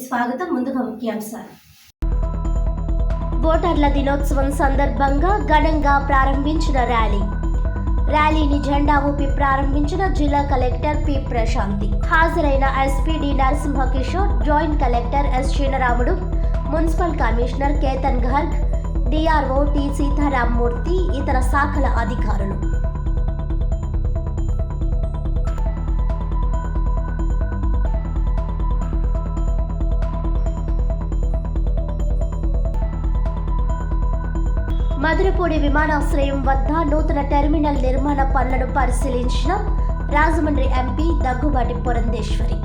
స్వాగతం. ముందుగా ముఖ్యాంశాలు. ఓటర్ల దినోత్సవం సందర్భంగా ఘనంగా ప్రారంభించిన ర్యాలీని జెండా ఊపి ప్రారంభించిన జిల్లా కలెక్టర్ పి ప్రశాంతి. హాజరైన SP D Narasimhakishore, joint collector S Cheenaramudu, municipal commissioner Ketan Garg, DRO T Sitaramamurthy, ఇతర శాఖల అధికారులు. మధురపూడి విమానాశ్రయం వద్ద నూతన టెర్మినల్ నిర్మాణ పనులను పరిశీలించిన రాజమండ్రి ఎంపీ దగ్గుబాటి పురంధేశ్వరి.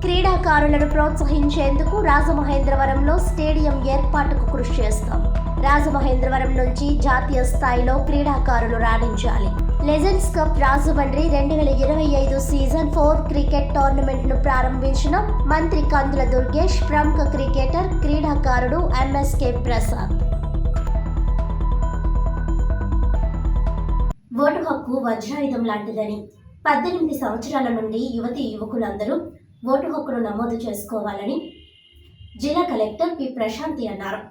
క్రీడాకారులను ప్రోత్సహించేందుకు రాజమహేంద్రవరంలో స్టేడియం ఏర్పాటుకు కృషి చేస్తాం. రాజమహేంద్రవరం నుంచి జాతీయ స్థాయిలో క్రీడాకారులు రాణించాలి. Legends cup Rajahmundry 2025 season 4 cricket టోర్నమెంట్ను ప్రారంభించిన మంత్రి కందుల దుర్గేష్, ప్రముఖ క్రికెటర్, క్రీడాకారుడు ఎంఎస్కే ప్రసాద్. ఓటు హక్కు వజ్రాయుధం లాంటిదని 18 సంవత్సరాల నుండి యువతీ యువకులందరూ ఓటు హక్కును నమోదు చేసుకోవాలని జిల్లా కలెక్టర్ పి ప్రశాంతి అన్నారు.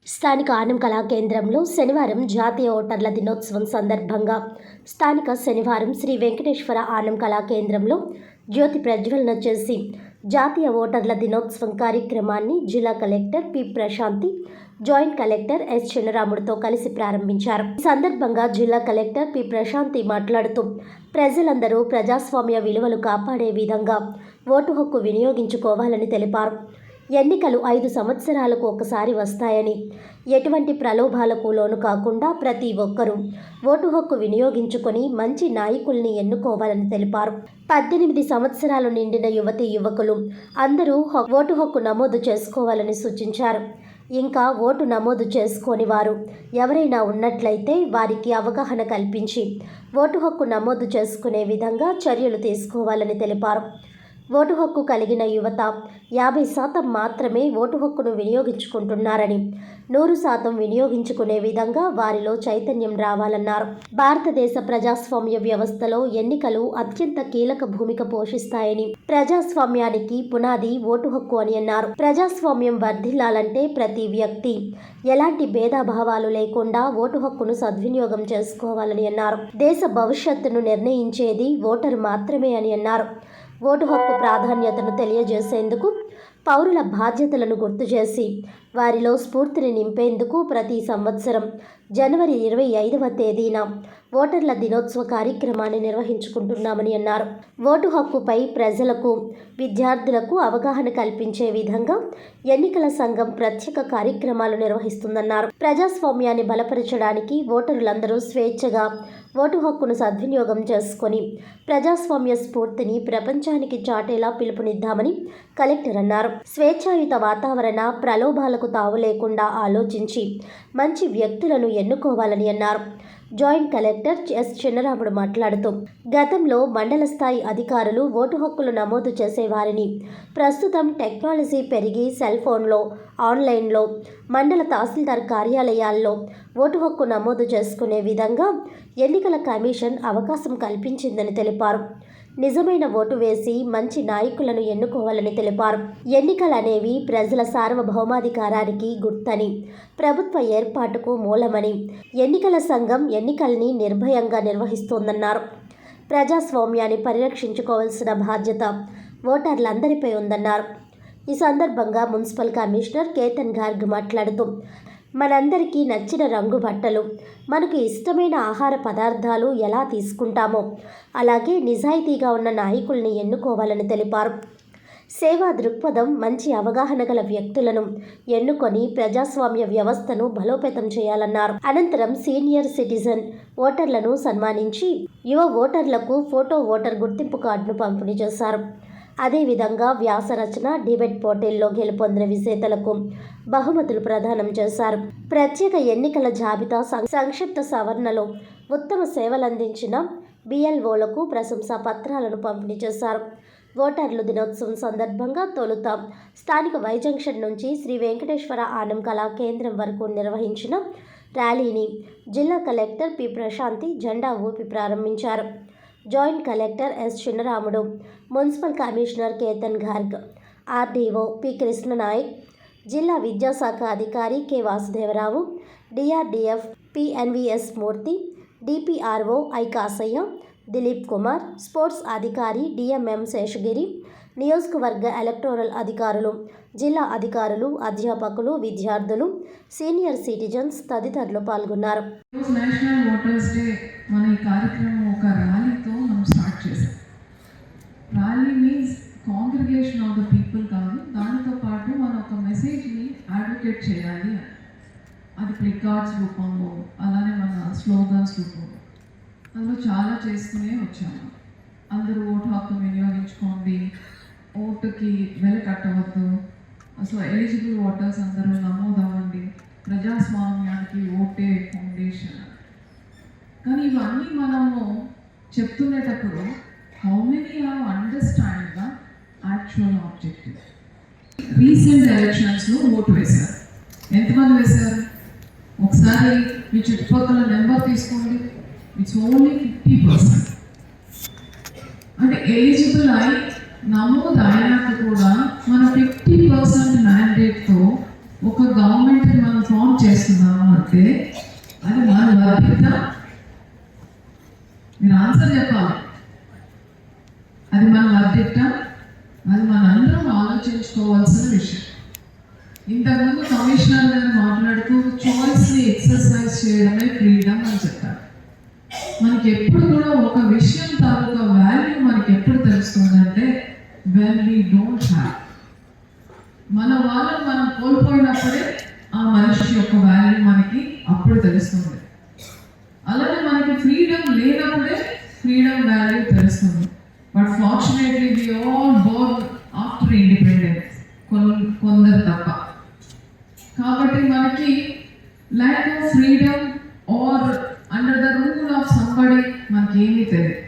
స్థానిక ఆనం కళా కేంద్రంలో శనివారం జాతీయ ఓటర్ల దినోత్సవం సందర్భంగా స్థానిక శనివారం శ్రీ వెంకటేశ్వర ఆనం కళా కేంద్రంలో జ్యోతి ప్రజ్వలన చేసి జాతీయ ఓటర్ల దినోత్సవం కార్యక్రమాన్ని జిల్లా collector P Prashanti, joint collector S చీనరాముడితో కలిసి ప్రారంభించారు. ఈ సందర్భంగా జిల్లా కలెక్టర్ పి ప్రశాంతి మాట్లాడుతూ ప్రజలందరూ ప్రజాస్వామ్య విలువలు కాపాడే విధంగా ఓటు హక్కు వినియోగించుకోవాలని తెలిపారు. ఎన్నికలు 5 సంవత్సరాలకు ఒకసారి వస్తాయని, ఎటువంటి ప్రలోభాలకు లోను కాకుండా ప్రతి ఒక్కరూ ఓటు హక్కు వినియోగించుకొని మంచి నాయకుల్ని ఎన్నుకోవాలని తెలిపారు. 18 సంవత్సరాలు నిండిన యువతీ యువకులు అందరూ ఓటు హక్కు నమోదు చేసుకోవాలని సూచించారు. ఇంకా ఓటు నమోదు చేసుకోని వారు ఎవరైనా ఉన్నట్లయితే వారికి అవగాహన కల్పించి ఓటు హక్కు నమోదు చేసుకునే విధంగా చర్యలు తీసుకోవాలని తెలిపారు. ఓటు హక్కు కలిగిన యువత 50% మాత్రమే ఓటు హక్కును వినియోగించుకుంటున్నారని, 100% వినియోగించుకునే విధంగా వారిలో చైతన్యం రావాలన్నారు. భారతదేశ ప్రజాస్వామ్య వ్యవస్థలో ఎన్నికలు అత్యంత కీలక భూమిక పోషిస్తాయని, ప్రజాస్వామ్యానికి పునాది ఓటు హక్కు అని అన్నారు. ప్రజాస్వామ్యం వర్ధిల్లాలంటే ప్రతి వ్యక్తి ఎలాంటి భేదభావాలు లేకుండా ఓటు హక్కును సద్వినియోగం చేసుకోవాలని అన్నారు. దేశ భవిష్యత్తును నిర్ణయించేది ఓటరు మాత్రమే అని అన్నారు. ఓటు హక్కు ప్రాధాన్యతను తెలియజేసేందుకు, పౌరుల బాధ్యతలను గుర్తు చేసి వారిలో స్ఫూర్తిని నింపేందుకు ప్రతి సంవత్సరం జనవరి 25వ తేదీన ఓటర్ల దినోత్సవ కార్యక్రమాన్ని నిర్వహించుకుంటున్నామని అన్నారు. ఓటు హక్కుపై ప్రజలకు, విద్యార్థులకు అవగాహన కల్పించే విధంగా ఎన్నికల సంఘం ప్రత్యేక కార్యక్రమాలు నిర్వహిస్తుందన్నారు. ప్రజాస్వామ్యాన్ని బలపరచడానికి ఓటరులందరూ స్వేచ్ఛగా ఓటు హక్కును సద్వినియోగం చేసుకొని ప్రజాస్వామ్య స్ఫూర్తిని ప్రపంచానికి చాటేలా పిలుపునిద్దామని కలెక్టర్ అన్నారు. స్వేచ్ఛాయుత వాతావరణ, ప్రలోభాలకు తావు లేకుండా ఆలోచించి మంచి వ్యక్తులను ఎన్నుకోవాలని అన్నారు. జాయింట్ కలెక్టర్ ఎస్ చీనరాముడు మాట్లాడుతూ గతంలో మండల స్థాయి అధికారులు ఓటు హక్కులు నమోదు చేసేవారిని, ప్రస్తుతం టెక్నాలజీ పెరిగి సెల్ ఫోన్లో, ఆన్లైన్లో, మండల తహసీల్దార్ కార్యాలయాల్లో ఓటు హక్కు నమోదు చేసుకునే విధంగా ఎన్నికల కమిషన్ అవకాశం కల్పించిందని తెలిపారు. నిజమైన ఓటు వేసి మంచి నాయకులను ఎన్నుకోవాలని తెలిపారు. ఎన్నికలనేవి ప్రజల సార్వభౌమాధికారానికి గుర్తని, ప్రభుత్వ ఏర్పాటుకు మూలమని, ఎన్నికల సంఘం ఎన్నికల్ని నిర్భయంగా నిర్వహిస్తోందన్నారు. ప్రజాస్వామ్యాన్ని పరిరక్షించుకోవాల్సిన బాధ్యత ఓటర్లందరిపై ఉందన్నారు. ఈ సందర్భంగా మున్సిపల్ కమిషనర్ కేతన్ గర్గ్ మాట్లాడుతూ మనందరికీ నచ్చిన రంగు బట్టలు, మనకు ఇష్టమైన ఆహార పదార్థాలు ఎలా తీసుకుంటామో అలాగే నిజాయితీగా ఉన్న నాయకుల్ని ఎన్నుకోవాలని తెలిపారు. సేవా దృక్పథం, మంచి అవగాహన గల వ్యక్తులను ఎన్నుకొని ప్రజాస్వామ్య వ్యవస్థను బలోపేతం చేయాలన్నారు. అనంతరం సీనియర్ సిటిజన్ ఓటర్లను సన్మానించి యువ ఓటర్లకు ఫోటో ఓటర్ గుర్తింపు కార్డును పంపిణీ చేశారు. అదేవిధంగా వ్యాస రచన, డిబేట్ పోటీల్లో గెలుపొందిన విజేతలకు బహుమతులు ప్రదానం చేశారు. ప్రత్యేక ఎన్నికల జాబితా సంక్షిప్త సవరణలో ఉత్తమ సేవలందించిన బిఎల్ఓలకు ప్రశంసా పత్రాలను పంపిణీ చేశారు. ఓటర్లు దినోత్సవం సందర్భంగా తొలుత స్థానిక వై జంక్షన్ నుంచి శ్రీ వెంకటేశ్వర ఆనం కళా కేంద్రం వరకు నిర్వహించిన ర్యాలీని జిల్లా కలెక్టర్ పి ప్రశాంతి జెండా ఊపి ప్రారంభించారు. Joint collector S Chinnaramudu, municipal commissioner Ketan Garg, RDO P Krishnanayak, జిల్లా విద్యాశాఖ అధికారి K Vasudevarao, DRDF PNVS Murthy, DPRO I Kasayya, Dilip Kumar, sports అధికారి డిఎంఎం శేషగిరి, నియోజకవర్గ ఎలక్టోరల్ అధికారులు, జిల్లా అధికారులు, అధ్యాపకులు, విద్యార్థులు, సీనియర్ సిటిజన్స్ తదితరులు పాల్గొన్నారు. నేషనల్ ఓటర్స్ డే మన ఈ కార్యక్రమం ఒక ర్యాలీతో మనం స్టార్ట్ చేసాం. Rally means congregation of the people కాదు, దానితో పాటు మన ఒక మెసేజ్ని అడ్వకేట్ చేయాలి. అది ప్లికార్డ్స్ రూపంలో, అలానే మన స్లోగన్స్ రూపంలో, అందులో చాలా చేస్తూనే వచ్చాము. అందరూ ఓటు హక్కు వినియోగించుకోండి, ఓటుకి వెల కట్టవద్దు, సో ఎలిజిబుల్ ఓటర్స్ అందరూ నమోదవ్వండి, ప్రజాస్వామ్యానికి ఓటే ఫౌండేషన్. కానీ ఇవన్నీ మనము చెప్తునేటప్పుడు how many have understand the actual objective. Recent ఎలక్షన్స్లో ఓటు వేశారు. ఎంతమంది వేశారు? ఒకసారి మీ చుట్టుపక్కల నెంబర్ తీసుకోండి. It's only 50%. అంటే ఎలిజిబుల్ అయి నమోదు అయినాక కూడా మన 50% మ్యాండేట్తో ఒక గవర్నమెంట్ మనం ఫామ్ చేస్తున్నాము అంటే అది మన బాధ్యత. మీరు ఆన్సర్ చెప్పాలి. అది మన బాధ్యత, అది మన అందరం ఆలోచించుకోవాల్సిన విషయం. ఇంతకుముందు కమిషనర్ గారు మాట్లాడుతూ చాయిస్ని ఎక్సర్సైజ్ చేయడమే ఫ్రీడమ్ అని చెప్పారు. మనకి ఎప్పుడు కూడా ఒక విషయం తాలూకా వాల్యూ మనకి ఎప్పుడు తెలుస్తుందంటే వెన్ వీ డోంట్ హ్యావ్. మన వాళ్ళని మనం కోల్పోయినప్పుడే ఆ మనిషి యొక్క వాల్యూ మనకి అప్పుడు తెలుస్తుంది. అలానే మనకి ఫ్రీడమ్ లేనప్పుడే ఫ్రీడమ్ వాల్యూ తెలుస్తుంది. But fortunately we all born after independence, కొందరు తప్ప. కాబట్టి మనకి lack of freedom or under the rule of somebody మనకి ఏమీ తెలియదు.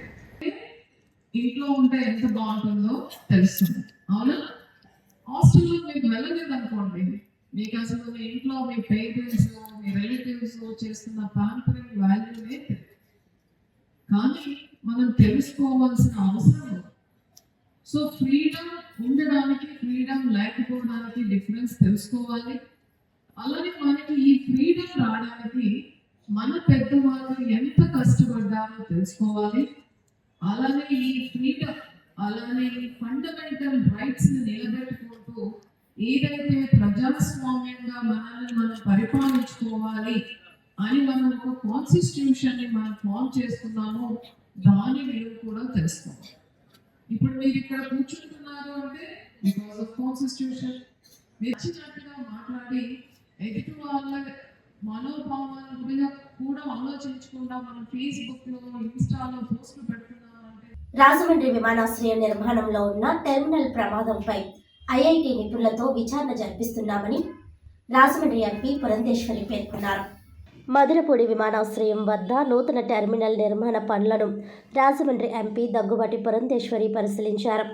ఇంట్లో ఉంటే ఎంత బాగుంటుందో తెలుస్తుంది. అవునా? హాస్టల్లో మీకు వెళ్ళలేదు అనుకోండి, మీకు అసలు మీ ఇంట్లో మీ పేరెంట్స్, మీ రిలేటివ్స్ చేస్తున్న పాంపరింగ్ వాల్యూనే తెలియదు. కానీ మనం తెలుసుకోవాల్సిన అవసరం. సో ఫ్రీడమ్ ఉండడానికి, ఫ్రీడమ్ లేకపోవడానికి డిఫరెన్స్ తెలుసుకోవాలి. అలానే మనకి ఈ ఫ్రీడమ్ రావడానికి మన పెద్దవాళ్ళు ఎంత కష్టపడ్డారో తెలుసుకోవాలి. అలానే ఈ ఫ్రీడమ్, అలానే ఈ ఫండమెంటల్ రైట్స్ని నిలబెట్టుకుంటూ ఏదైతే ప్రజాస్వామ్యంగా మనల్ని మనం పరిపాలించుకోవాలి అని మనం ఒక కాన్స్టిట్యూషన్ని మనం ఫామ్ చేసుకున్నామో దాని విలువ కూడా తెలుసుకోవాలి. ఇప్పుడు మీరు ఇక్కడ కూర్చుంటున్నారు అంటే బికాస్ ఆఫ్ కాన్స్టిట్యూషన్. మీరు వచ్చినట్టుగా మాట్లాడి ఎదుటి వాళ్ళ మనోభావాల గురించి కూడా ఆలోచించకుండా మనం ఫేస్బుక్లో, ఇన్స్టాలో పోస్టులు పెడుతున్నామంటే. రాజమండ్రి విమానాశ్రయ నిర్మాణంలో ఉన్న టెర్మినల్ ప్రమాదంపై ఐఐటి నిపుణులతో విచారణ జరిపిస్తున్నామని రాజమండ్రి ఎంపీ పురంధేశ్వరి పేర్కొన్నారు. మధురపూడి విమానాశ్రయం వద్ద నూతన టెర్మినల్ నిర్మాణ పనులను రాజమండ్రి ఎంపీ దగ్గుబాటి పురంధేశ్వరి పరిశీలించారు.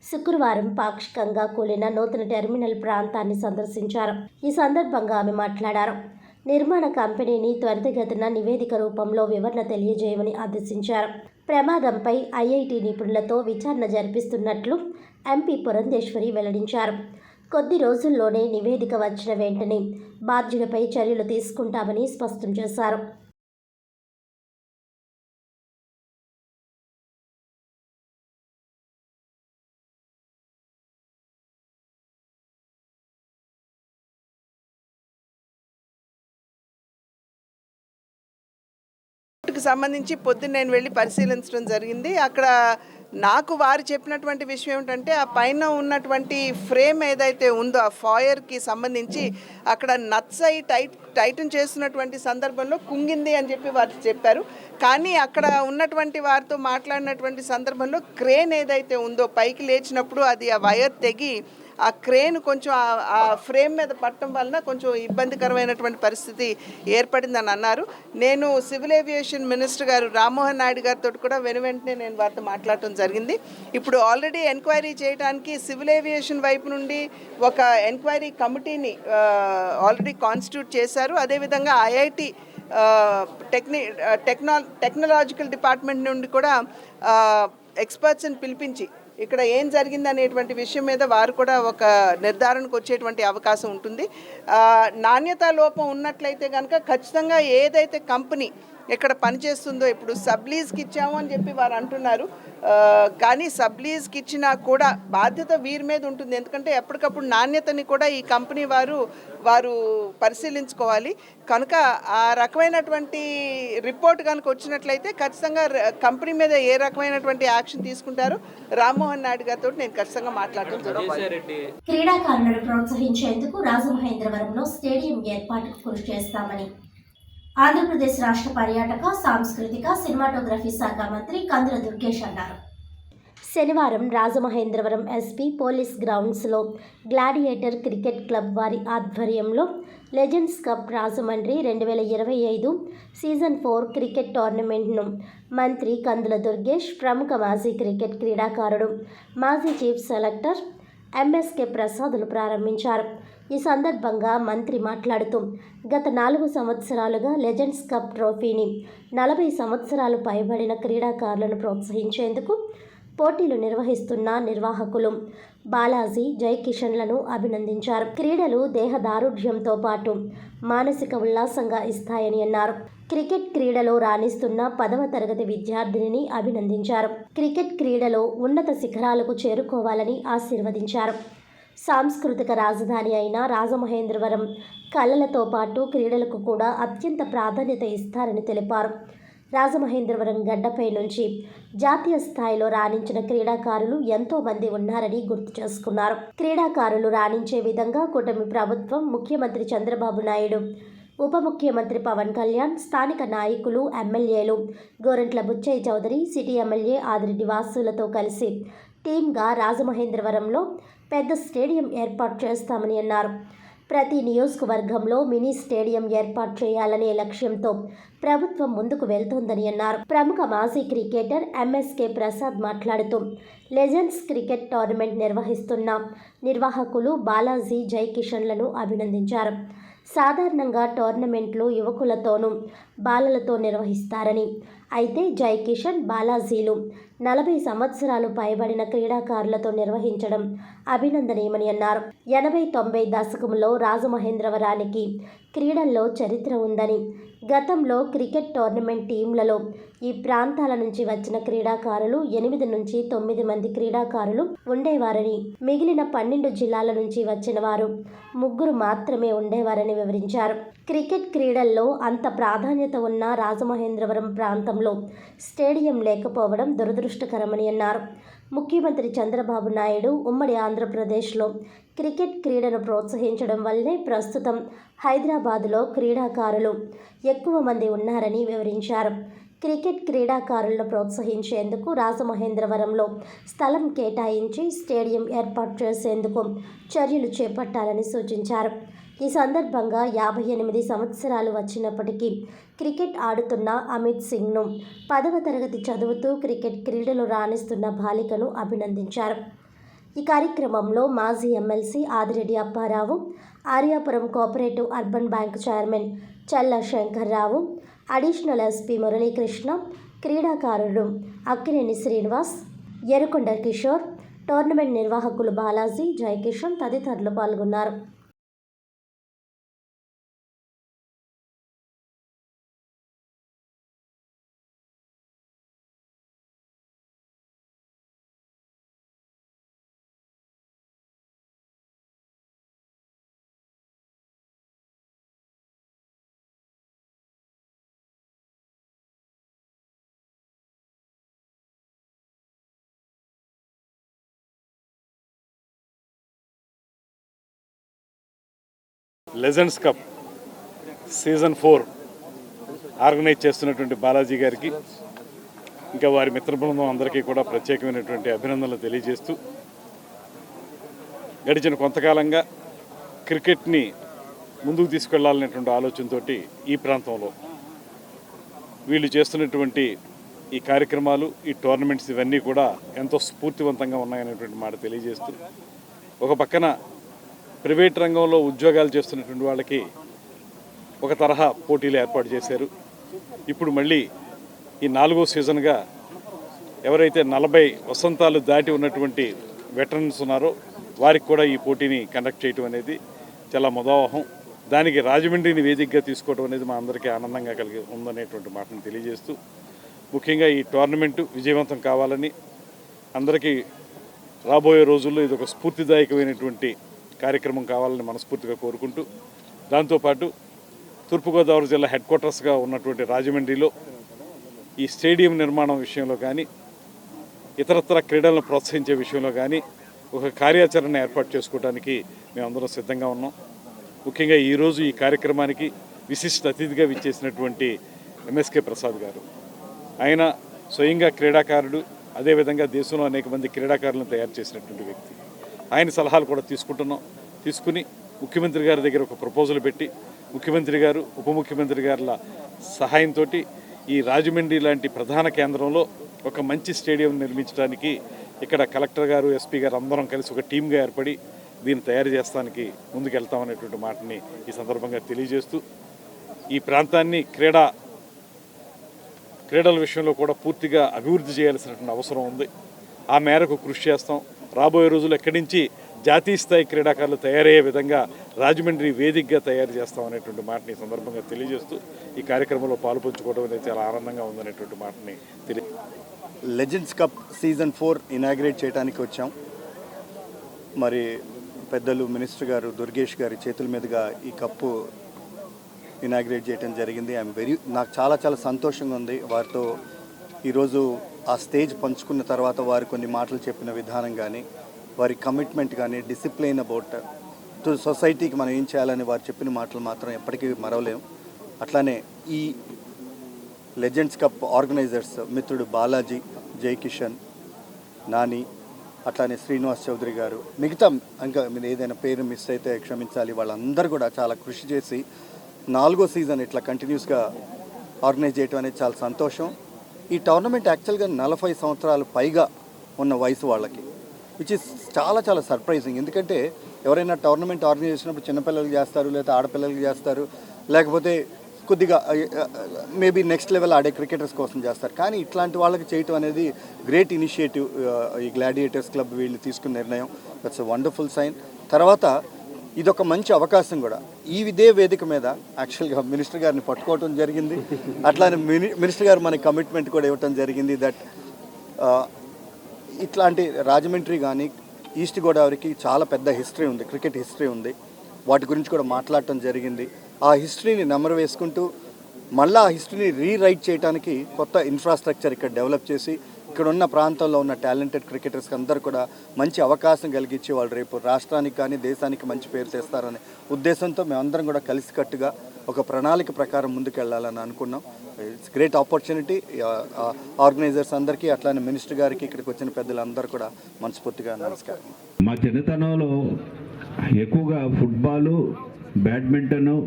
శుక్రవారం పాక్షికంగా కూలిన నూతన టెర్మినల్ ప్రాంతాన్ని సందర్శించారు. ఈ సందర్భంగా ఆమె మాట్లాడారు. నిర్మాణ కంపెనీని త్వరితగతిన నివేదిక రూపంలో వివరణ తెలియజేయమని ఆదేశించారు. ప్రమాదంపై ఐఐటి నిపుణులతో విచారణ జరిపిస్తున్నట్లు ఎంపీ పురంధేశ్వరి వెల్లడించారు. కొద్ది రోజుల్లోనే నివేదిక వచ్చిన వెంటనే బాధ్యులపై చర్యలు తీసుకుంటామని స్పష్టం చేశారు. సంబంధించి పొద్దున్న నేను వెళ్ళి పరిశీలించడం జరిగింది. అక్కడ నాకు వారు చెప్పినటువంటి విషయం ఏమిటంటే ఆ పైన ఉన్నటువంటి ఫ్రేమ్ ఏదైతే ఉందో ఆ ఫాయర్కి సంబంధించి అక్కడ నట్స్ అయి టైటన్ చేస్తున్నటువంటి సందర్భంలో కుంగింది అని చెప్పి వారు చెప్పారు. కానీ అక్కడ ఉన్నటువంటి వారితో మాట్లాడినటువంటి సందర్భంలో క్రేన్ ఏదైతే ఉందో పైకి లేచినప్పుడు అది ఆ వైర్ తెగి ఆ క్రేన్ కొంచెం ఆ ఫ్రేమ్ మీద పట్టడం వలన కొంచెం ఇబ్బందికరమైనటువంటి పరిస్థితి ఏర్పడిందని అన్నారు. నేను సివిల్ ఏవియేషన్ మినిస్టర్ గారు రామ్మోహన్ నాయుడు గారితో కూడా వెంటనే నేను వారితో మాట్లాడటం జరిగింది. ఇప్పుడు ఆల్రెడీ ఎంక్వైరీ చేయడానికి సివిల్ ఏవియేషన్ వైపు నుండి ఒక ఎంక్వైరీ కమిటీని ఆల్రెడీ కాన్స్టిట్యూట్ చేశారు. అదేవిధంగా ఐఐటి టెక్నాలజికల్ డిపార్ట్మెంట్ నుండి కూడా ఎక్స్పర్ట్స్ని పిలిపించి ఇక్కడ ఏం జరిగింది అనేటువంటి విషయం మీద వారు కూడా ఒక నిర్ధారణకు వచ్చేటువంటి అవకాశం ఉంటుంది. నాణ్యతా లోపం ఉన్నట్లయితే కనుక ఖచ్చితంగా ఏదైతే కంపెనీ ఇక్కడ పనిచేస్తుందో, ఇప్పుడు సబ్లీజ్కి ఇచ్చాము అని చెప్పి వారు అంటున్నారు, కానీ సబ్లీజ్కి ఇచ్చినా కూడా బాధ్యత వీరి మీద ఉంటుంది. ఎందుకంటే ఎప్పటికప్పుడు నాణ్యతని కూడా ఈ కంపెనీ వారు పరిశీలించుకోవాలి. కనుక ఆ రకమైనటువంటి రిపోర్ట్ కనుక వచ్చినట్లయితే ఖచ్చితంగా కంపెనీ మీద ఏ రకమైనటువంటి యాక్షన్ తీసుకుంటారో రామ్మోహన్ నాయుడు గారితో నేను ఖచ్చితంగా మాట్లాడటం జరుగుతుంది. క్రీడాకారులను ప్రోత్సహించేందుకు రాజమహేంద్రవరంలో స్టేడియం ఏర్పాటుకు కృషి చేస్తామని ఆంధ్రప్రదేశ్ రాష్ట్ర పర్యాటక, సాంస్కృతిక, సినిమాటోగ్రఫీ శాఖ మంత్రి కందుల దుర్గేష్ అన్నారు. శనివారం రాజమహేంద్రవరం ఎస్పీ పోలీస్ గ్రౌండ్స్లో గ్లాడియేటర్ క్రికెట్ క్లబ్ వారి ఆధ్వర్యంలో legends cup Rajahmundry 2025 season 4 cricket టోర్నమెంట్ను మంత్రి కందుల దుర్గేష్, ప్రముఖ మాజీ క్రికెట్ క్రీడాకారుడు, మాజీ చీఫ్ సెలెక్టర్ ఎంఎస్కే ప్రసాదులు ప్రారంభించారు. ఈ సందర్భంగా మంత్రి మాట్లాడుతూ, గత 4 సంవత్సరాలుగా లెజెండ్స్ కప్ ట్రోఫీని 40 సంవత్సరాలు పైబడిన క్రీడాకారులను ప్రోత్సహించేందుకు పోటీలు నిర్వహిస్తున్న నిర్వాహకులు బాలాజీ, జైకిషన్లను అభినందించారు. క్రీడలు దేహదారుఢ్యంతో పాటు మానసిక ఉల్లాసంగా ఇస్తాయని అన్నారు. క్రికెట్ క్రీడలో రాణిస్తున్న 10వ తరగతి విద్యార్థినిని అభినందించారు. క్రికెట్ క్రీడలో ఉన్నత శిఖరాలకు చేరుకోవాలని ఆశీర్వదించారు. సాంస్కృతిక రాజధాని అయిన రాజమహేంద్రవరం కళలతో పాటు క్రీడలకు కూడా అత్యంత ప్రాధాన్యత ఇస్తారని తెలిపారు. రాజమహేంద్రవరం గడ్డపై నుంచి జాతీయ స్థాయిలో రాణించిన క్రీడాకారులు ఎంతో మంది ఉన్నారని గుర్తు చేసుకున్నారు. క్రీడాకారులు రాణించే విధంగా కూటమి ప్రభుత్వం, ముఖ్యమంత్రి చంద్రబాబు నాయుడు, ఉప ముఖ్యమంత్రి పవన్ కళ్యాణ్, స్థానిక నాయకులు, ఎమ్మెల్యేలు గోరంట్ల బుచ్చయ్య చౌదరి, సిటీ ఎమ్మెల్యే ఆదిరెడ్డి వాసులతో కలిసి టీమ్గా రాజమహేంద్రవరంలో పెద్ద స్టేడియం ఏర్పాటు చేస్తామని అన్నారు. ప్రతి నియోజకవర్గంలో మినీ స్టేడియం ఏర్పాటు చేయాలనే లక్ష్యంతో ప్రభుత్వం ముందుకు వెళ్తోందని అన్నారు. ప్రముఖ మాజీ క్రికెటర్ ఎంఎస్కే ప్రసాద్ మాట్లాడుతూ, లెజెండ్స్ క్రికెట్ టోర్నమెంట్ నిర్వహిస్తున్న నిర్వాహకులు బాలాజీ, జైకిషన్లను అభినందించారు. సాధారణంగా టోర్నమెంట్లు యువకులతోనూ బాలలతో నిర్వహిస్తారని, అయితే జైకిషన్, బాలాజీలు 40 సంవత్సరాలు పైబడిన క్రీడాకారులతో నిర్వహించడం అభినందనీయమని అన్నారు. 80-90 దశకంలో రాజమహేంద్రవరానికి క్రీడల్లో చరిత్ర ఉందని, గతంలో క్రికెట్ టోర్నమెంట్ టీంలలో ఈ ప్రాంతాల నుంచి వచ్చిన క్రీడాకారులు 8 నుంచి 9 మంది క్రీడాకారులు ఉండేవారని, మిగిలిన 12 జిల్లాల నుంచి వచ్చిన వారు 3 మాత్రమే ఉండేవారని వివరించారు. క్రికెట్ క్రీడల్లో అంత ప్రాధాన్యత ఉన్న రాజమహేంద్రవరం ప్రాంతంలో స్టేడియం లేకపోవడం దురదృష్టకరమని అన్నారు. ముఖ్యమంత్రి చంద్రబాబు నాయుడు ఉమ్మడి ఆంధ్రప్రదేశ్లో క్రికెట్ క్రీడను ప్రోత్సహించడం వల్లే ప్రస్తుతం హైదరాబాదులో క్రీడాకారులు ఎక్కువ మంది ఉన్నారని వివరించారు. క్రికెట్ క్రీడాకారులను ప్రోత్సహించేందుకు రాజమహేంద్రవరంలో స్థలం కేటాయించి స్టేడియం ఏర్పాటు చేసేందుకు చర్యలు చేపట్టాలని సూచించారు. ఈ సందర్భంగా 58 సంవత్సరాలు వచ్చినప్పటికీ క్రికెట్ ఆడుతున్న అమిత్ సింగ్ను 10వ తరగతి చదువుతూ క్రికెట్ క్రీడలు రాణిస్తున్న బాలికను అభినందించారు. ఈ కార్యక్రమంలో మాజీ MLC Adireddy Apparao, Aryapuram cooperative urban bank chairman చల్ల శంకర్రావు, అడిషనల్ ఎస్పీ మురళీకృష్ణ, క్రీడాకారుడు అక్కినేని శ్రీనివాస్, ఎరుకొండ కిషోర్, టోర్నమెంట్ నిర్వాహకులు బాలాజీ, జయకిషన్ తదితరులు పాల్గొన్నారు. లెజెండ్స్ కప్ సీజన్ 4 ఆర్గనైజ్ చేస్తున్నటువంటి బాలాజీ గారికి, ఇంకా వారి మిత్ర బృందం అందరికీ కూడా ప్రత్యేకమైనటువంటి అభినందనలు తెలియజేస్తూ, గడిచిన కొంతకాలంగా క్రికెట్ని ముందుకు తీసుకెళ్లాలనేటువంటి ఆలోచనతో ఈ ప్రాంతంలో వీళ్ళు చేస్తున్నటువంటి ఈ కార్యక్రమాలు, ఈ టోర్నమెంట్స్ ఇవన్నీ కూడా ఎంతో స్ఫూర్తివంతంగా ఉన్నాయనేటువంటి మాట తెలియజేస్తూ, ఒక పక్కన ప్రైవేట్ రంగంలో ఉద్యోగాలు చేస్తున్నటువంటి వాళ్ళకి ఒక తరహా పోటీలు ఏర్పాటు చేశారు. ఇప్పుడు మళ్ళీ ఈ 4వ సీజన్గా ఎవరైతే 40 వసంతాలు దాటి ఉన్నటువంటి వెటరన్స్ ఉన్నారో వారికి కూడా ఈ పోటీని కండక్ట్ చేయడం అనేది చాలా ముదావహం. దానికి రాజమండ్రిని వేదికగా తీసుకోవడం అనేది మా అందరికీ ఆనందంగా కలిగి ఉందనేటువంటి మాటను తెలియజేస్తూ, ముఖ్యంగా ఈ టోర్నమెంటు విజయవంతం కావాలని, అందరికీ రాబోయే రోజుల్లో ఇది ఒక స్ఫూర్తిదాయకమైనటువంటి కార్యక్రమం కావాలని మనస్ఫూర్తిగా కోరుకుంటూ, దాంతోపాటు తూర్పుగోదావరి జిల్లా హెడ్ క్వార్టర్స్గా ఉన్నటువంటి రాజమండ్రిలో ఈ స్టేడియం నిర్మాణం విషయంలో కానీ, ఇతరత్ర క్రీడలను ప్రోత్సహించే విషయంలో కానీ ఒక కార్యాచరణ ఏర్పాటు చేసుకోవడానికి మేమందరం సిద్ధంగా ఉన్నాం. ముఖ్యంగా ఈరోజు ఈ కార్యక్రమానికి విశిష్ట అతిథిగా విచ్చేసినటువంటి ఎంఎస్కే ప్రసాద్ గారు, ఆయన స్వయంగా క్రీడాకారుడు, అదేవిధంగా దేశంలో అనేక మంది క్రీడాకారులను తయారు చేసినటువంటి వ్యక్తి. ఆయన సలహాలు కూడా తీసుకుని ముఖ్యమంత్రి గారి దగ్గర ఒక ప్రపోజల్ పెట్టి, ముఖ్యమంత్రి గారు, ఉప ముఖ్యమంత్రి గారుల సహాయంతో ఈ రాజమండ్రి లాంటి ప్రధాన కేంద్రంలో ఒక మంచి స్టేడియం నిర్మించడానికి ఇక్కడ కలెక్టర్ గారు, ఎస్పీ గారు అందరం కలిసి ఒక టీమ్గా ఏర్పడి దీన్ని తయారు చేస్తానికి ముందుకెళ్తామనేటువంటి మాటని ఈ సందర్భంగా తెలియజేస్తూ, ఈ ప్రాంతాన్ని క్రీడల విషయంలో కూడా పూర్తిగా అభివృద్ధి చేయాల్సినటువంటి అవసరం ఉంది. ఆ మేరకు కృషి చేస్తాం. రాబోయే రోజులు ఎక్కడి నుంచి జాతీయ స్థాయి క్రీడాకారులు తయారయ్యే విధంగా రాజమండ్రి వేదికగా తయారు చేస్తాం అనేటువంటి మాటని ఈ సందర్భంగా తెలియజేస్తూ, ఈ కార్యక్రమంలో పాలుపంచుకోవడం అనేది చాలా ఆనందంగా ఉందనేటువంటి మాటని లెజెండ్స్ కప్ సీజన్ 4 ఇనాగ్రేట్ చేయడానికి వచ్చాం. మరి పెద్దలు మినిస్టర్ గారు దుర్గేష్ గారి చేతుల మీదుగా ఈ కప్పు ఇనాగ్రేట్ చేయడం జరిగింది. నాకు చాలా చాలా సంతోషంగా ఉంది. వారితో ఈరోజు ఆ స్టేజ్ పంచుకున్న తర్వాత వారు కొన్ని మాటలు చెప్పిన విధానం కానీ, వారి కమిట్మెంట్ కానీ, డిసిప్లైన్ అబౌట్ టు సొసైటీకి మనం ఏం చేయాలని వారు చెప్పిన మాటలు మాత్రం ఎప్పటికీ మరవలేం. అట్లానే ఈ లెజెండ్స్ కప్ ఆర్గనైజర్స్ మిత్రుడు బాలాజీ, జై కిషన్, నాని, అట్లానే శ్రీనివాస్ చౌదరి గారు, మిగతా ఇంకా మీరు ఏదైనా పేరు మిస్ అయితే క్షమించాలి, వాళ్ళందరూ కూడా చాలా కృషి చేసి 4వ సీజన్ ఇట్లా కంటిన్యూస్గా ఆర్గనైజ్ చేయడం అనేది చాలా సంతోషం. ఈ టోర్నమెంట్ యాక్చువల్గా 40 సంవత్సరాలు పైగా ఉన్న వయసు వాళ్ళకి, విచ్ ఇస్ చాలా చాలా సర్ప్రైజింగ్. ఎందుకంటే ఎవరైనా టోర్నమెంట్ ఆర్గనైజ్ చేసినప్పుడు చిన్నపిల్లలకి చేస్తారు, లేదా ఆడపిల్లలకి చేస్తారు, లేకపోతే కొద్దిగా మేబీ నెక్స్ట్ లెవెల్ ఆడే క్రికెటర్స్ కోసం చేస్తారు. కానీ ఇట్లాంటి వాళ్ళకి చేయటం అనేది గ్రేట్ ఇనిషియేటివ్. ఈ గ్లాడియేటర్స్ క్లబ్ వీళ్ళు తీసుకున్న నిర్ణయం, దట్స్ ఎ వండర్ఫుల్ సైన్. తర్వాత ఇదొక మంచి అవకాశం కూడా. ఇదే వేదిక మీద యాక్చువల్గా మినిస్టర్ గారిని పట్టుకోవటం జరిగింది. అట్లానే మినిస్టర్ గారు మనకి కమిట్మెంట్ కూడా ఇవ్వటం జరిగింది దట్ ఇట్లాంటి రాజమండ్రి కానీ ఈస్ట్ గోదావరికి చాలా పెద్ద హిస్టరీ ఉంది, క్రికెట్ హిస్టరీ ఉంది. వాటి గురించి కూడా మాట్లాడటం జరిగింది. ఆ హిస్టరీని నెమరు వేసుకుంటూ మళ్ళీ ఆ హిస్టరీని రీరైట్ చేయడానికి కొత్త ఇన్ఫ్రాస్ట్రక్చర్ ఇక్కడ డెవలప్ చేసి ఇక్కడ ఉన్న ప్రాంతంలో ఉన్న టాలెంటెడ్ క్రికెటర్స్కి అందరూ కూడా మంచి అవకాశం కలిగించి వాళ్ళు రేపు రాష్ట్రానికి కానీ దేశానికి మంచి పేరు తెస్తారనే ఉద్దేశంతో మేమందరం కూడా కలిసికట్టుగా ఒక ప్రణాళిక ప్రకారం ముందుకెళ్లాలని అనుకున్నాం. ఇట్స్ గ్రేట్ ఆపర్చునిటీ ఆర్గనైజర్స్ అందరికీ, అట్లానే మినిస్టర్ గారికి, ఇక్కడికి వచ్చిన పెద్దలందరూ కూడా మనస్ఫూర్తిగా నమస్కారం. మా చిన్నతనంలో ఎక్కువగా ఫుట్బాలు, బ్యాడ్మింటను,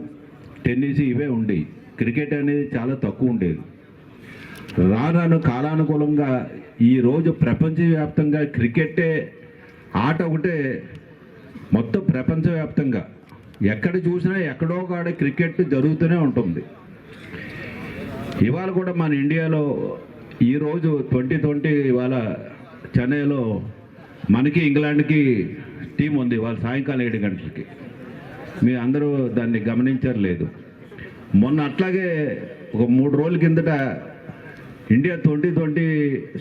టెన్నిస్ ఇవే ఉండేవి. క్రికెట్ అనేది చాలా తక్కువ ఉండేది. రాను కాలానుకూలంగా ఈరోజు ప్రపంచవ్యాప్తంగా క్రికెటే ఆట ఒకటే మొత్తం ప్రపంచవ్యాప్తంగా ఎక్కడ చూసినా ఎక్కడో కాడ క్రికెట్ జరుగుతూనే ఉంటుంది. ఇవాళ కూడా మన ఇండియాలో ఈరోజు 2020 ఇవాళ చెన్నైలో మనకి ఇంగ్లాండ్కి టీం ఉంది. వాళ్ళ సాయంకాలం 7 గంటలకి. మీరు అందరూ దాన్ని గమనించారు లేదు. మొన్న అట్లాగే ఒక 3 రోజుల కిందట ఇండియా 2020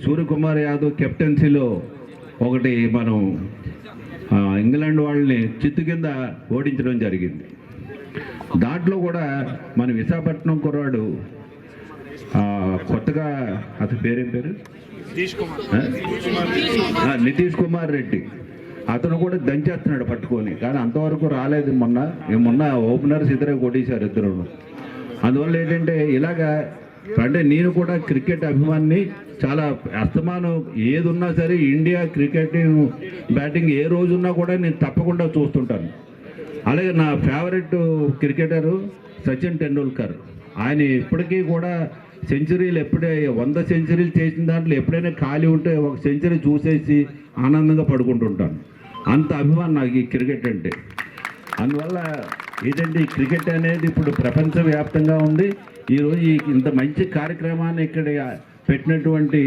సూర్యకుమార్ యాదవ్ కెప్టెన్సీలో ఒకటి మనం ఇంగ్లాండ్ వాళ్ళని చిత్తు కింద ఓడించడం జరిగింది. దాంట్లో కూడా మన విశాఖపట్నం కుర్రాడు కొత్తగా అతని పేరేం పేరు నితీష్ కుమార్ రెడ్డి, అతను కూడా దంచేస్తున్నాడు పట్టుకొని. కానీ అంతవరకు రాలేదు. మొన్న ఓపెనర్స్ ఇద్దరే కొట్టేశారు ఇద్దరు. అందువల్ల ఏంటంటే ఇలాగా అంటే నేను కూడా క్రికెట్ అభిమాని, చాలా అస్తమానం ఏది ఉన్నా సరే ఇండియా క్రికెట్ బ్యాటింగ్ ఏ రోజున్నా కూడా నేను తప్పకుండా చూస్తుంటాను. అలాగే నా ఫేవరెట్ క్రికెటరు సచిన్ టెండూల్కర్. ఆయన ఇప్పటికీ కూడా సెంచరీలు ఎప్పుడే 100 సెంచరీలు చేసిన దాంట్లో ఎప్పుడైనా ఖాళీ ఉంటే ఒక సెంచరీ చూసేసి ఆనందంగా పడుకుంటుంటాను. అంత అభిమానం నాకు ఈ క్రికెట్ అంటే. అందువల్ల ఏంటంటే ఈ క్రికెట్ అనేది ఇప్పుడు ప్రపంచవ్యాప్తంగా ఉంది. ఈరోజు ఇంత మంచి కార్యక్రమాన్ని ఇక్కడ పెట్టినటువంటి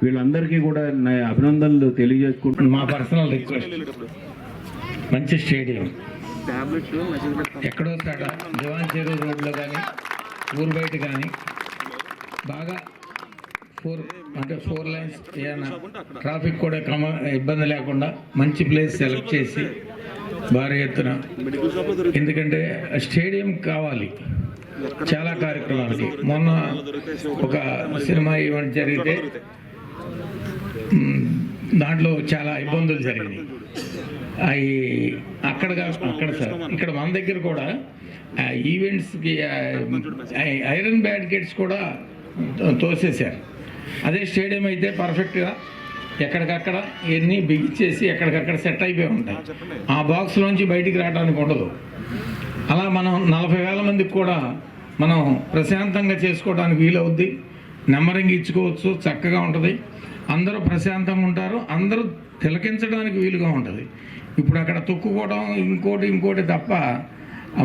వీళ్ళందరికీ కూడా నా అభినందనలు తెలియజేసుకుంటున్నాను. మా పర్సనల్ రిక్వెస్ట్, మంచి స్టేడియం ఎక్కడో తడ దివాన్ చెరువు రోడ్లో కానీ ఊరు బయట కానీ బాగా 4 లైన్స్ ఏమైనా ట్రాఫిక్ కూడా ఇబ్బంది లేకుండా మంచి ప్లేస్ సెలెక్ట్ చేసి భారీ ఎత్తున, ఎందుకంటే స్టేడియం కావాలి చాలా కార్యక్రమాలకి. మొన్న ఒక సినిమా ఈవెంట్ జరిగితే దాంట్లో చాలా ఇబ్బందులు జరిగినాయి. అవి అక్కడ సార్ ఇక్కడ మన దగ్గర కూడా ఈవెంట్స్కి ఐరన్ బ్యారికేడ్స్ కూడా తోసేశారు. అదే స్టేడియం అయితే పర్ఫెక్ట్గా ఎక్కడికక్కడ ఎన్ని బిగించేసి ఎక్కడికక్కడ సెట్ అయిపోయి ఉంటాయి. ఆ బాక్స్లోంచి బయటికి రావడానికి ఉండదు. అలా మనం 40,000 మందికి కూడా మనం ప్రశాంతంగా చేసుకోవడానికి వీలవుద్ది. నెంబరింగ్ ఇచ్చుకోవచ్చు, చక్కగా ఉంటుంది. అందరూ ప్రశాంతంగా ఉంటారు, అందరూ తిలకించడానికి వీలుగా ఉంటుంది. ఇప్పుడు అక్కడ తొక్కుకోవడం ఇంకోటి తప్ప,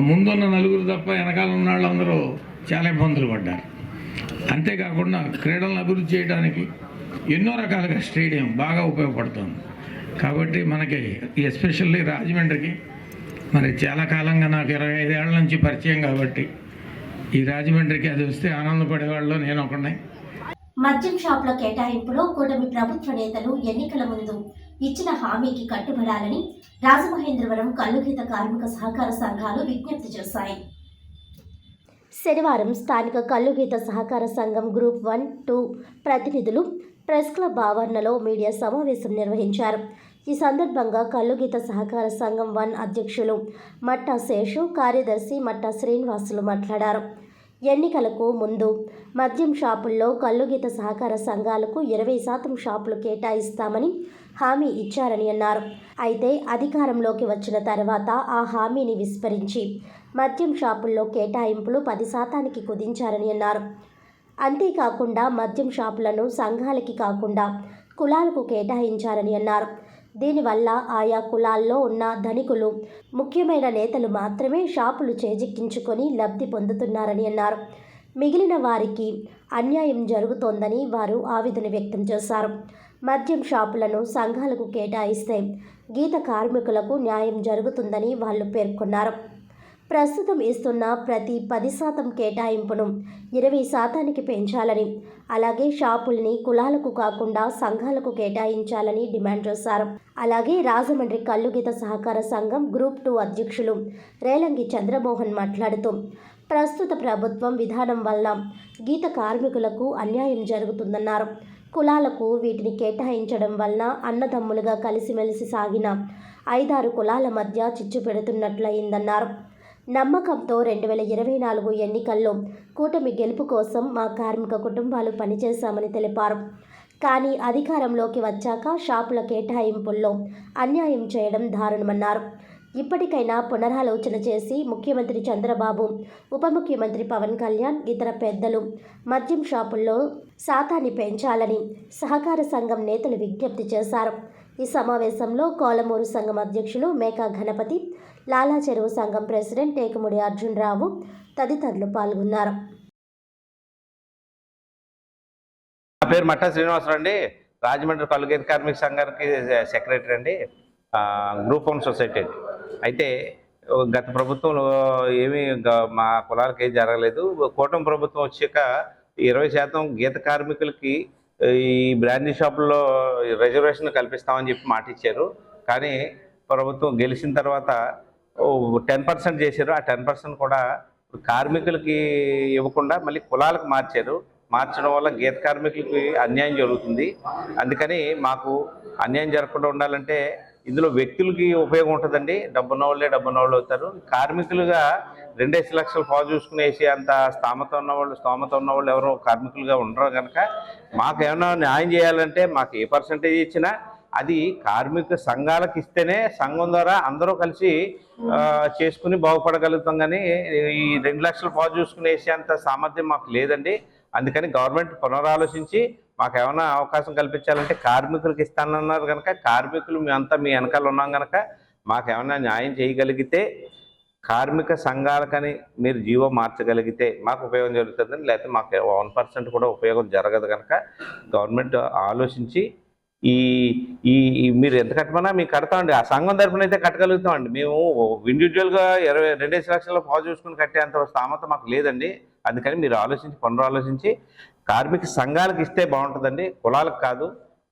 ముందున్న నలుగురు తప్ప వెనకాల ఉన్న వాళ్ళందరూ చాలా ఇబ్బందులు పడ్డారు. అంతేకాకుండా క్రీడలను అభివృద్ధి చేయడానికి ఎన్నో రకాలుగా స్టేడియం బాగా ఉపయోగపడుతుంది. కాబట్టి మనకి ఎస్పెషల్లీ రాజమండ్రికి మరి చాలా కాలంగా నాకు 25 ఏళ్ల నుంచి పరిచయం కాబట్టి ఈ రాజమండ్రికి అది వస్తే ఆనందపడేవాళ్ళు నేను ఒకనే. మద్యం షాపుల కేటాయింపులో కూటమి ప్రభుత్వ నేతలు ఎన్నికల ముందు ఇచ్చిన హామీకి కట్టుబడాలని రాజమహేంద్రవరం కల్లుగీత కార్మిక సహకార సంఘాలు విజ్ఞప్తి చేశాయి. శనివారం స్థానిక కల్లుగీత సహకార సంఘం గ్రూప్ 1, 2 ప్రతినిధులు ప్రెస్ క్లబ్ ఆవరణలో మీడియా సమావేశం నిర్వహించారు. ఈ సందర్భంగా కల్లుగీత సహకార సంఘం 1 అధ్యక్షులు మట్టా శేషు, కార్యదర్శి మట్టా శ్రీనివాసులు మాట్లాడారు. ఎన్నికలకు ముందు మద్యం షాపుల్లో కల్లుగీత సహకార సంఘాలకు 20% షాపులు కేటాయిస్తామని హామీ ఇచ్చారని అన్నారు. అయితే అధికారంలోకి వచ్చిన తర్వాత ఆ హామీని విస్మరించి మద్యం షాపుల్లో కేటాయింపులు 10%కి కుదించారని అన్నారు. అంతేకాకుండా మద్యం షాపులను సంఘాలకి కాకుండా కులాలకు కేటాయించారని అన్నారు. దీనివల్ల ఆయా కులాల్లో ఉన్న ధనికులు, ముఖ్యమైన నేతలు మాత్రమే షాపులు చేజిక్కించుకొని లబ్ధి పొందుతున్నారని అన్నారు. మిగిలిన వారికి అన్యాయం జరుగుతోందని వారు ఆవేదన వ్యక్తం చేశారు. మద్యం షాపులను సంఘాలకు కేటాయిస్తే గీత కార్మికులకు న్యాయం జరుగుతుందని వాళ్ళు పేర్కొన్నారు. ప్రస్తుతం ఇస్తున్న ప్రతి 10% కేటాయింపును 20%కి పెంచాలని, అలాగే షాపుల్ని కులాలకు కాకుండా సంఘాలకు కేటాయించాలని డిమాండ్ చేశారు. అలాగే రాజమండ్రి కల్లుగీత సహకార సంఘం గ్రూప్ 2 అధ్యక్షులు రేలంగి చంద్రమోహన్ మాట్లాడుతూ, ప్రస్తుత ప్రభుత్వం విధానం వల్ల గీత కార్మికులకు అన్యాయం జరుగుతుందన్నారు. కులాలకు వీటిని కేటాయించడం వలన అన్నదమ్ములుగా కలిసిమెలిసి సాగిన 5-6 కులాల మధ్య చిచ్చు పెడుతున్నట్లయిందన్నారు. నమ్మకంతో 2024 ఎన్నికల్లో కూటమి గెలుపు కోసం మా కార్మిక కుటుంబాలు పనిచేశామని తెలిపారు. కానీ అధికారంలోకి వచ్చాక షాపుల కేటాయింపుల్లో అన్యాయం చేయడం దారుణమన్నారు. ఇప్పటికైనా పునరాలోచన చేసి ముఖ్యమంత్రి చంద్రబాబు, ఉప ముఖ్యమంత్రి పవన్ కళ్యాణ్, ఇతర పెద్దలు మద్యం షాపుల్లో శాతాన్ని పెంచాలని సహకార సంఘం నేతలు విజ్ఞప్తి చేశారు. ఈ సమావేశంలో కోలమూరు సంఘం అధ్యక్షులు మేకా గణపతి, లాలా చెరువు సంఘం ప్రెసిడెంట్ టేకుముడి అర్జున్ రావు తదితరులు పాల్గొన్నారు. నా పేరు మట్టా శ్రీనివాసరావు అండి. రాజమండ్రి కల్లుగీత కార్మిక సంఘానికి సెక్రటరీ అండి, గ్రూప్ 1 సొసైటీ. అయితే గత ప్రభుత్వంలో ఏమీ మా కులాలకు ఏం జరగలేదు. కూటమి ప్రభుత్వం వచ్చాక 20% గీత కార్మికులకి ఈ బ్రాండీ షాపుల్లో రిజర్వేషన్ కల్పిస్తామని చెప్పి మాట ఇచ్చారు. కానీ ప్రభుత్వం గెలిచిన తర్వాత 10% చేశారు. ఆ 10% కూడా కార్మికులకి ఇవ్వకుండా మళ్ళీ కులాలకు మార్చడం వల్ల గీత కార్మికులకి అన్యాయం జరుగుతుంది. అందుకని మాకు అన్యాయం జరగకుండా ఉండాలంటే ఇందులో వ్యక్తులకి ఉపయోగం ఉంటుందండి. డబ్బున్న వాళ్ళు అవుతారు. కార్మికులుగా 2 లక్షలు పావు చూసుకునేసి అంత స్తోమత ఉన్నవాళ్ళు ఎవరు కార్మికులుగా ఉండరు కనుక మాకేమైనా న్యాయం చేయాలంటే మాకు ఏ పర్సంటేజ్ ఇచ్చినా అది కార్మిక సంఘాలకు ఇస్తేనే సంఘం ద్వారా అందరూ కలిసి చేసుకుని బాగుపడగలుగుతాం. కానీ ఈ 2 లక్షలు పావు చూసుకునేసి అంత సామర్థ్యం మాకు లేదండి. అందుకని గవర్నమెంట్ పునరాలోచించి మాకు ఏమైనా అవకాశం కల్పించాలంటే కార్మికులకు ఇస్తానన్నారు కనుక కార్మికులు మేమంతా మీ వెనకాల ఉన్నాం కనుక మాకు ఏమైనా న్యాయం చేయగలిగితే కార్మిక సంఘాలకని మీరు జీవో మార్చగలిగితే మాకు ఉపయోగం జరుగుతుందని, లేకపోతే మాకు 1% కూడా ఉపయోగం జరగదు కనుక గవర్నమెంట్ ఆలోచించి ఈ మీరు ఎంత కట్టమన్నా మేము కడతామండి. ఆ సంఘం తరఫున అయితే కట్టగలుగుతామండి. మేము ఇండివిజువల్గా 22 లక్షల పావు చూసుకుని కట్టేంత స్థామత మాకు లేదండి. అందుకని మీరు పునరాలోచించి కార్మిక సంఘాలకు ఇస్తే బాగుంటుందండి, కులాలకు కాదు.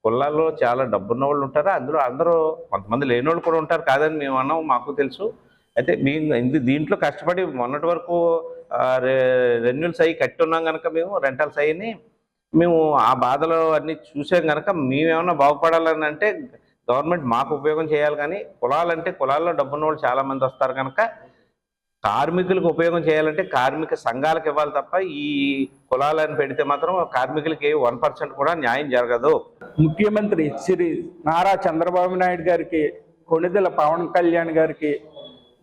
కులాల్లో చాలా డబ్బున్న వాళ్ళు ఉంటారు, అందులో అందరూ కొంతమంది లేని వాళ్ళు కూడా ఉంటారు, కాదని మేము అన్నాం, మాకు తెలుసు. అయితే మేము దీంట్లో కష్టపడి మొన్నటి వరకు రెన్యూల్స్ అయ్యి కట్టి ఉన్నాం కనుక మేము రెంటల్స్ అయ్యి మేము ఆ బాధలు అన్నీ చూసాం కనుక మేమేమన్నా బాగుపడాలని అంటే గవర్నమెంట్ మాకు ఉపయోగం చేయాలి. కానీ కులాల్లో డబ్బున్న వాళ్ళు చాలామంది వస్తారు కనుక కార్మికులకు ఉపయోగం చేయాలంటే కార్మిక సంఘాలకు ఇవ్వాలి తప్ప ఈ కులాలను పెడితే మాత్రం కార్మికులకి 1% కూడా న్యాయం జరగదు. ముఖ్యమంత్రి శ్రీ నారా చంద్రబాబు నాయుడు గారికి, కొణిదెల పవన్ కళ్యాణ్ గారికి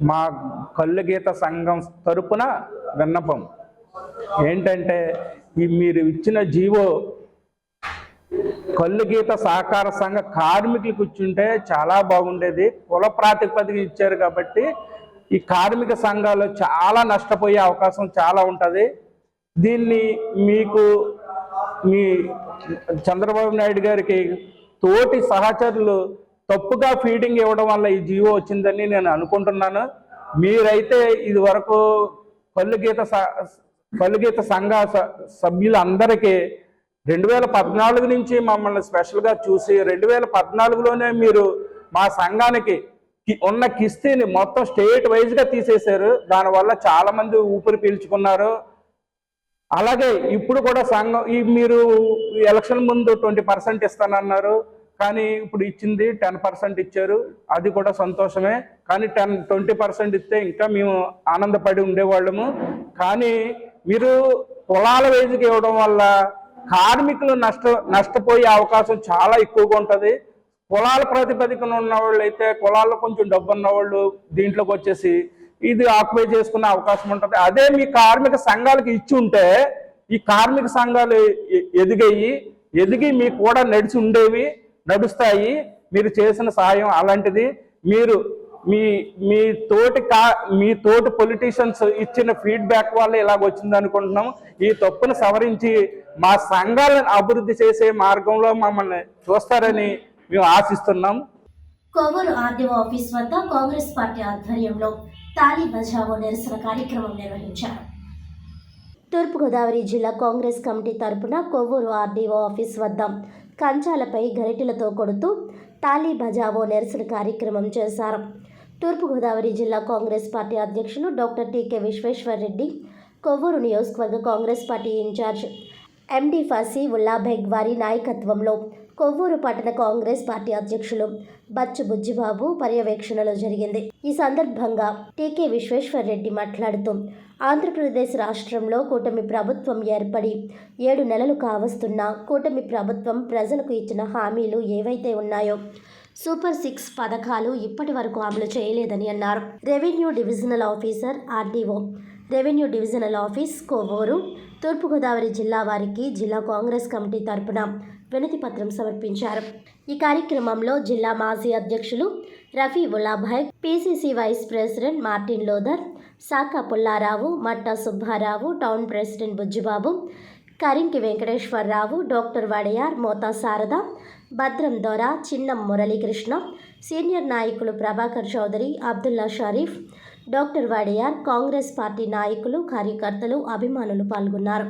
మా కళ్ళు గీత సంఘం తరపున విన్నపం ఏంటంటే, మీరు ఇచ్చిన జీవో కళ్ళు గీత సహకార సంఘ కార్మికులకు ఇచ్చుంటే చాలా బాగుండేది. కుల ప్రాతిపదిక ఇచ్చారు కాబట్టి ఈ కార్మిక సంఘాలు చాలా నష్టపోయే అవకాశం చాలా ఉంటుంది. దీన్ని మీకు మీ చంద్రబాబు నాయుడు గారికి తోటి సహచరులు తప్పుగా ఫీడింగ్ ఇవ్వడం వల్ల ఈ జీవో వచ్చిందని నేను అనుకుంటున్నాను. మీరైతే ఇది వరకు కళ్ళు గీత సంఘ సభ్యులందరికీ 2014 నుంచి మమ్మల్ని స్పెషల్గా చూసి 2014లోనే మీరు మా సంఘానికి ఉన్న కిస్తీని మొత్తం స్టేట్ వైజ్గా తీసేశారు. దానివల్ల చాలా మంది ఊపిరి పీల్చుకున్నారు. అలాగే ఇప్పుడు కూడా సంఘం మీరు ఎలక్షన్ ముందు 20% ఇస్తానన్నారు, కానీ ఇప్పుడు ఇచ్చింది 10% ఇచ్చారు. అది కూడా సంతోషమే. కానీ 20% ఇస్తే ఇంకా మేము ఆనందపడి ఉండేవాళ్ళము. కానీ మీరు కులాల వైజ్కి ఇవ్వడం వల్ల కార్మికులు నష్టపోయే అవకాశం చాలా ఎక్కువగా ఉంటుంది. కులాల ప్రాతిపదికన ఉన్న వాళ్ళు అయితే కులాల్లో కొంచెం డబ్బు ఉన్న వాళ్ళు దీంట్లోకి వచ్చేసి ఇది ఆక్యుపై చేసుకునే అవకాశం ఉంటుంది. అదే మీ కార్మిక సంఘాలకు ఇచ్చి ఉంటే ఈ కార్మిక సంఘాలు ఎదిగి మీకు కూడా నడుస్తాయి. మీరు చేసిన సహాయం అలాంటిది. మీరు మీ తోటి పొలిటీషియన్స్ ఇచ్చిన ఫీడ్బ్యాక్ వల్ల ఇలాగ వచ్చింది అనుకుంటున్నాం. ఈ తప్పును సవరించి మా సంఘాలను అభివృద్ధి చేసే మార్గంలో మమ్మల్ని చూస్తారని మేము ఆశిస్తున్నాం. కొవ్వూరు ఆర్డీఓ ఆఫీస్ వద్ద కాంగ్రెస్ పార్టీ ఆధ్వర్యంలో తాళీ బజావో నిరసన కార్యక్రమం నిర్వహించారు. తూర్పుగోదావరి జిల్లా కాంగ్రెస్ కమిటీ తరపున కొవ్వూరు ఆర్డీఓ ఆఫీస్ వద్ద కంచాలపై గరిటెలతో కొడుతూ తాళీ బజావో నిరసన కార్యక్రమం చేశారు. తూర్పుగోదావరి జిల్లా కాంగ్రెస్ పార్టీ అధ్యక్షులు డాక్టర్ టీకే విశ్వేశ్వరరెడ్డి, కొవ్వూరు నియోజకవర్గ కాంగ్రెస్ పార్టీ ఇన్ఛార్జ్ ఎండి ఫసీ ఉల్లా బెగ్ వారి నాయకత్వంలో కొవ్వూరు పట్టణ కాంగ్రెస్ పార్టీ అధ్యక్షులు బచ్చు బుజ్జిబాబు పర్యవేక్షణలో జరిగింది. ఈ సందర్భంగా టీకే విశ్వేశ్వరరెడ్డి మాట్లాడుతూ, ఆంధ్రప్రదేశ్ రాష్ట్రంలో కూటమి ప్రభుత్వం ఏర్పడి 7 నెలలు కావస్తున్నా కూటమి ప్రభుత్వం ప్రజలకు ఇచ్చిన హామీలు ఏవైతే ఉన్నాయో సూపర్ 6 పథకాలు ఇప్పటి వరకు అమలు చేయలేదని అన్నారు. Revenue divisional officer RDO, revenue divisional office Kovvur, Thoorpu Godavari జిల్లా వారికి జిల్లా కాంగ్రెస్ కమిటీ తరపున వినతి పత్రం సమర్పించారు. ఈ కార్యక్రమంలో జిల్లా మాజీ అధ్యక్షులు Rafi Ullabhai, PCC vice president Martin Lothar, Sakha Pullarao, Matta Subbarao, town president Bujjibabu, Karinki Venkateswararao, doctor Wadiyar, Mota Sharada, Bhadram Dora, Chinnam Muralikrishna, senior నాయకులు ప్రభాకర్ చౌదరి, అబ్దుల్లా షరీఫ్, డాక్టర్ వడయార్, కాంగ్రెస్ పార్టీ నాయకులు, కార్యకర్తలు, అభిమానులు పాల్గొన్నారు.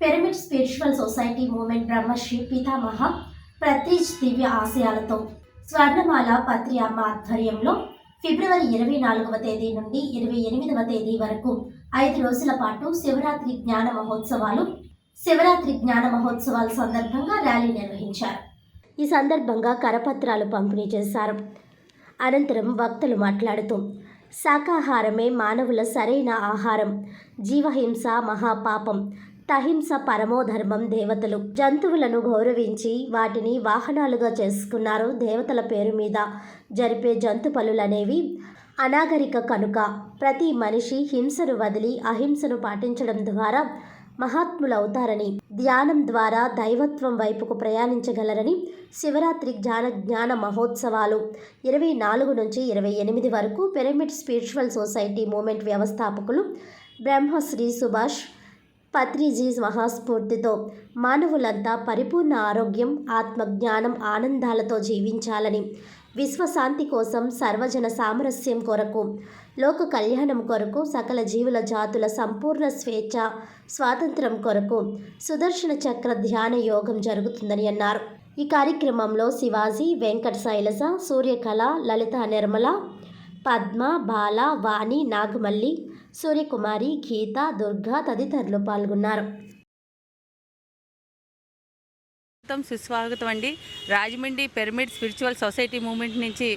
Pyramid spiritual society movement Brahmashri Pitamaha Patriji దివ్య ఆశయాలతో స్వర్ణమాల పత్రి అమ్మ ఆధ్వర్యంలో ఫిబ్రవరి 24వ తేదీ నుండి 28వ తేదీ వరకు 5 రోజుల పాటు శివరాత్రి జ్ఞాన మహోత్సవాల సందర్భంగా ర్యాలీ నిర్వహించారు. ఈ సందర్భంగా కరపత్రాలు పంపిణీ చేశారు. అనంతరం వక్తలు మాట్లాడుతూ శాకాహారమే మానవుల సరైన ఆహారం, జీవహింస మహాపాపం, తహింస పరమోధర్మం, దేవతలు జంతువులను గౌరవించి వాటిని వాహనాలుగా చేసుకున్నారు. దేవతల పేరు మీద జరిపే జంతు పనులనేవి అనాగరిక కనుక ప్రతి మనిషి హింసను వదిలి అహింసను పాటించడం ద్వారా మహాత్ములవుతారని, ధ్యానం ద్వారా దైవత్వం వైపుకు ప్రయాణించగలరని శివరాత్రి జ్ఞాన మహోత్సవాలు 24 నుంచి 28 వరకు పిరమిడ్ స్పిరిచువల్ సొసైటీ మూవ్మెంట్ వ్యవస్థాపకులు బ్రహ్మశ్రీ సుభాష్ పత్రిజీ మహాస్ఫూర్తితో మానవులంతా పరిపూర్ణ ఆరోగ్యం, ఆత్మజ్ఞానం, ఆనందాలతో జీవించాలని, విశ్వశాంతి కోసం, సర్వజన సామరస్యం కొరకు, లోక కళ్యాణం కొరకు, సకల జీవుల జాతుల సంపూర్ణ స్వేచ్ఛ స్వాతంత్రం కొరకు సుదర్శన చక్ర ధ్యాన యోగం జరుగుతుందని అన్నారు. ఈ కార్యక్రమంలో శివాజీ, వెంకట శైలజ, సూర్యకళ, లలిత నిర్మల, పద్మ, బాల, వాణి, నాగమల్లి, సూర్యకుమారి, గీత, దుర్గా తదితరులు పాల్గొన్నారు. సుస్వాగతం అండి. Rajahmundry pyramid spiritual society movement నుంచి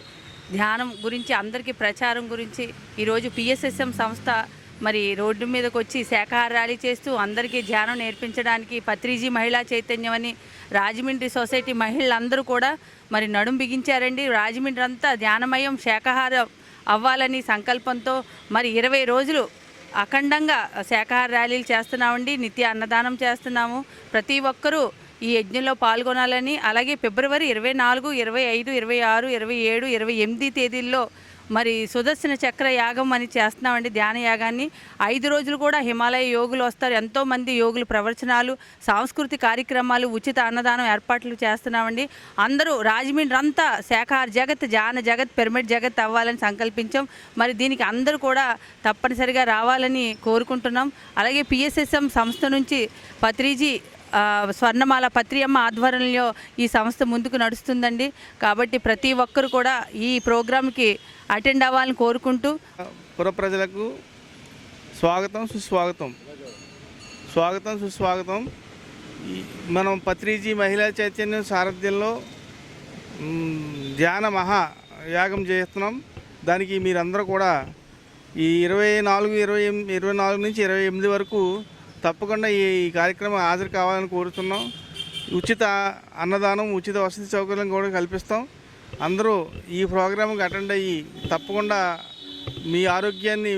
ధ్యానం గురించి అందరికీ ప్రచారం గురించి ఈరోజు పిఎస్ఎస్ఎం సంస్థ మరి రోడ్డు మీదకి వచ్చి శాఖాహార ర్యాలీ చేస్తూ అందరికీ ధ్యానం నేర్పించడానికి పత్రిజీ మహిళా చైతన్యం అని రాజమండ్రి సొసైటీ మహిళలందరూ కూడా మరి నడుం బిగించారండి. రాజమండ్రి అంతా ధ్యానమయం శాఖాహారం అవ్వాలని సంకల్పంతో మరి 20 రోజులు అఖండంగా శాఖాహార ర్యాలీలు చేస్తున్నామండి. నిత్య అన్నదానం చేస్తున్నాము. ప్రతి ఒక్కరూ ఈ యజ్ఞంలో పాల్గొనాలని, అలాగే ఫిబ్రవరి 24, 25, 26, 27, 28 తేదీల్లో మరి సుదర్శన చక్ర యాగం అని చేస్తున్నామండి. ధ్యాన యాగాన్ని 5 రోజులు కూడా హిమాలయ యోగులు వస్తారు. ఎంతోమంది యోగులు ప్రవచనాలు, సాంస్కృతిక కార్యక్రమాలు, ఉచిత అన్నదానం ఏర్పాట్లు చేస్తున్నామండి. అందరూ రాజమండ్రి అంతా శాఖాహార జగత్, ధ్యాన జగత్, పిరమిడ్ జగత్ అవ్వాలని సంకల్పించాం. మరి దీనికి అందరూ కూడా తప్పనిసరిగా రావాలని కోరుకుంటున్నాం. అలాగే పిఎస్ఎస్ఎం సంస్థ నుంచి పత్రిజీ స్వర్ణమాల పత్రి అమ్మ ఆధ్వర్యంలో ఈ సంస్థ ముందుకు నడుస్తుందండి. కాబట్టి ప్రతి ఒక్కరు కూడా ఈ ప్రోగ్రాంకి అటెండ్ అవ్వాలని కోరుకుంటూ పుర ప్రజలకు స్వాగతం సుస్వాగతం. మనం పత్రిజీ మహిళా చైతన్యం సారథ్యంలో ధ్యాన మహా యాగం చేస్తున్నాం. దానికి మీరందరూ కూడా ఈ 24 నుంచి 28 వరకు తప్పకుండా ఈ కార్యక్రమం హాజరు కావాలని కోరుతున్నాం. ఉచిత అన్నదానం, ఉచిత వసతి సౌకర్యం కూడా కల్పిస్తాం. అందరూ ఈ ప్రోగ్రాంకి అటెండ్ అయ్యి తప్పకుండా మీ ఆరోగ్యాన్ని,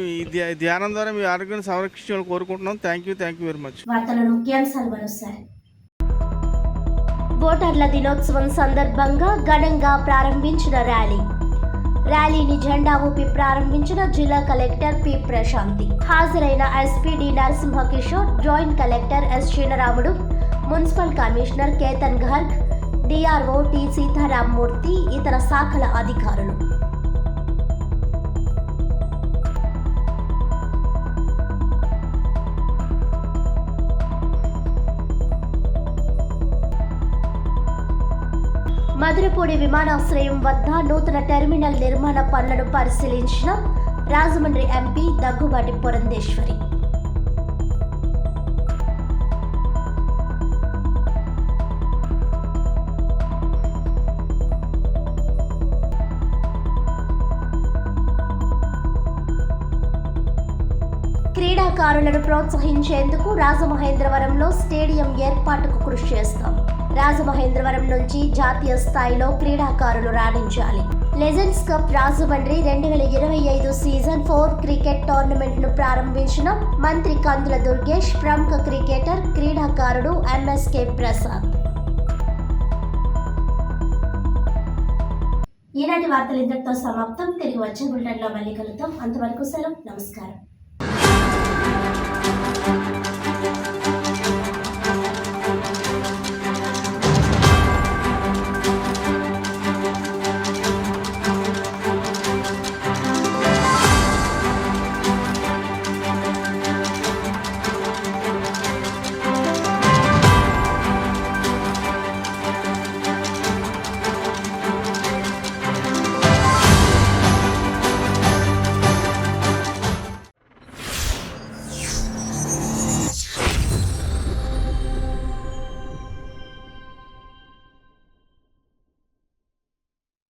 ధ్యానం ద్వారా మీ ఆరోగ్యాన్ని సంరక్షించాలని కోరుకుంటున్నాం. Thank you very much. ఓటర్ల దినోత్సవం సందర్భంగా ఘనంగా ప్రారంభించిన ర్యాలీని జెండా ఊపి ప్రారంభించిన జిల్లా కలెక్టర్ పి ప్రశాంతి. హాజరైన SP D Narasimhakishore, joint collector S Sriramudu, municipal commissioner Ketan Garg, DRO T Sitaramamurthy, ఇతర శాఖల అధికారులు. మధురపూడి విమానాశ్రయం వద్ద నూతన టెర్మినల్ నిర్మాణ పనులను పరిశీలించిన రాజమండ్రి ఎంపీ దగ్గుబాటి పురంధేశ్వరి. క్రీడాకారులను ప్రోత్సహించేందుకు రాజమహేంద్రవరంలో స్టేడియం ఏర్పాటుకు కృషి చేస్తాం. రాజమహేంద్రవరం నుంచి జాతీయ స్థాయిలో క్రీడాకారులు రాణించాలి. Legends cup Rajahmundry 2025 season 4 cricket టోర్నమెంట్ను ప్రారంభించిన మంత్రి కందుల దుర్గేష్, ప్రముఖ క్రికెటర్, క్రీడాకారుడు ఎంఎస్కే ప్రసాద్. ఈనాటి వార్తలు ఇంతటితో సమాప్తం. తిరిగి వచ్చే బులెటిన్లో మళ్ళీ కలుద్దాం. అంతవరకు సెలవు. నమస్కారం.